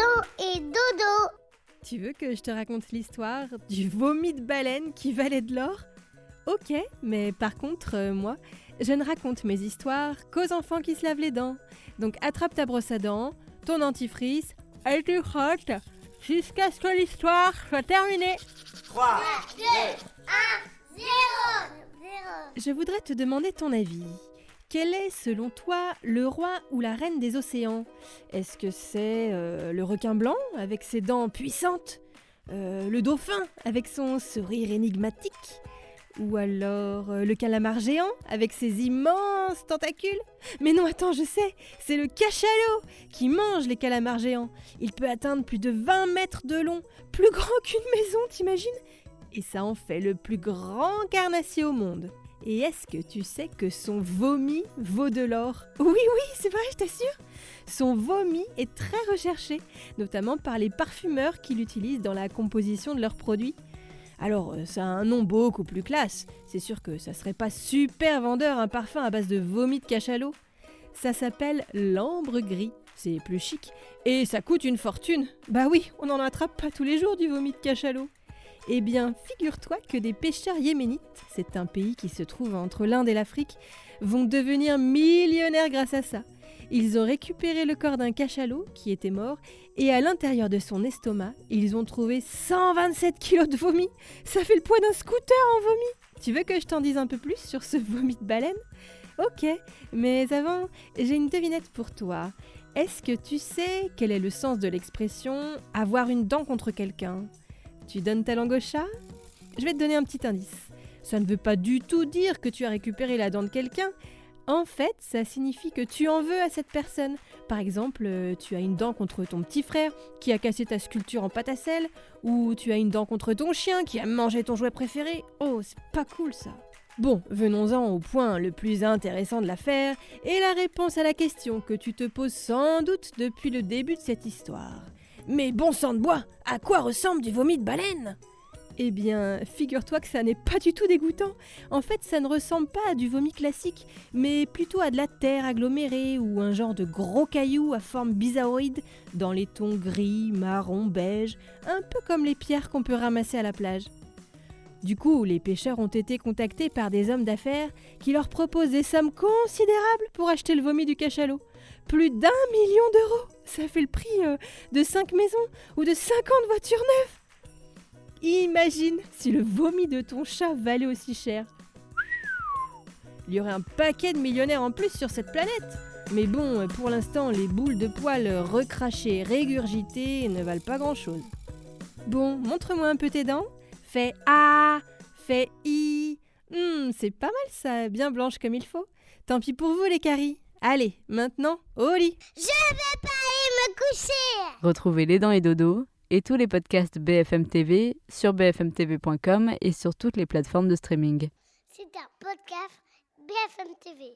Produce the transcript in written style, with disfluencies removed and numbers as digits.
Dedans et dodo. Tu veux que je te raconte l'histoire du vomi de baleine qui valait de l'or ? Ok, mais par contre, moi, je ne raconte mes histoires qu'aux enfants qui se lavent les dents. Donc attrape ta brosse à dents, ton dentifrice, et tu frottes jusqu'à ce que l'histoire soit terminée. 3, 2, 1, 0. Je voudrais te demander ton avis. Quel est, selon toi, le roi ou la reine des océans ? Est-ce que c'est le requin blanc avec ses dents puissantes ? Le dauphin avec son sourire énigmatique ? Ou alors le calamar géant avec ses immenses tentacules ? Mais non, attends, je sais, c'est le cachalot qui mange les calamars géants. Il peut atteindre plus de 20 mètres de long, plus grand qu'une maison, t'imagines ? Et ça en fait le plus grand carnassier au monde. Et est-ce que tu sais que son vomi vaut de l'or ? Oui, c'est vrai, je t'assure. Son vomi est très recherché, notamment par les parfumeurs qui l'utilisent dans la composition de leurs produits. Alors, ça a un nom beaucoup plus classe. C'est sûr que ça serait pas super vendeur un parfum à base de vomi de cachalot. Ça s'appelle l'ambre gris. C'est plus chic. Et ça coûte une fortune. Bah oui, on n'en attrape pas tous les jours du vomi de cachalot. Eh bien, figure-toi que des pêcheurs yéménites, c'est un pays qui se trouve entre l'Inde et l'Afrique, vont devenir millionnaires grâce à ça. Ils ont récupéré le corps d'un cachalot qui était mort et à l'intérieur de son estomac, ils ont trouvé 127 kilos de vomi. Ça fait le poids d'un scooter en vomi. Tu veux que je t'en dise un peu plus sur ce vomi de baleine ? Ok, mais avant, j'ai une devinette pour toi. Est-ce que tu sais quel est le sens de l'expression « avoir une dent contre quelqu'un » ? Tu donnes ta langue au chat ? Je vais te donner un petit indice. Ça ne veut pas du tout dire que tu as récupéré la dent de quelqu'un. En fait, ça signifie que tu en veux à cette personne. Par exemple, tu as une dent contre ton petit frère qui a cassé ta sculpture en pâte à sel, ou tu as une dent contre ton chien qui a mangé ton jouet préféré. Oh, c'est pas cool ça. Bon, venons-en au point le plus intéressant de l'affaire, et la réponse à la question que tu te poses sans doute depuis le début de cette histoire. Mais bon sang de bois, à quoi ressemble du vomi de baleine ? Eh bien, figure-toi que ça n'est pas du tout dégoûtant. En fait, ça ne ressemble pas à du vomi classique, mais plutôt à de la terre agglomérée ou un genre de gros cailloux à forme bizarroïde dans les tons gris, marron, beige, un peu comme les pierres qu'on peut ramasser à la plage. Du coup, les pêcheurs ont été contactés par des hommes d'affaires qui leur proposent des sommes considérables pour acheter le vomi du cachalot. Plus d'1 million d'euros. Ça fait le prix de 5 maisons ou de 50 voitures neuves. Imagine si le vomi de ton chat valait aussi cher. Il y aurait un paquet de millionnaires en plus sur cette planète. Mais bon, pour l'instant, les boules de poils recrachées, régurgitées ne valent pas grand-chose. Bon, montre-moi un peu tes dents. Fais A, fais I. C'est pas mal ça, bien blanche comme il faut. Tant pis pour vous les caries. Allez, maintenant, au lit. Je vais pas aller me coucher. Retrouvez Les Dents et Dodo et tous les podcasts BFM TV sur bfmtv.com et sur toutes les plateformes de streaming. C'est un podcast BFM TV.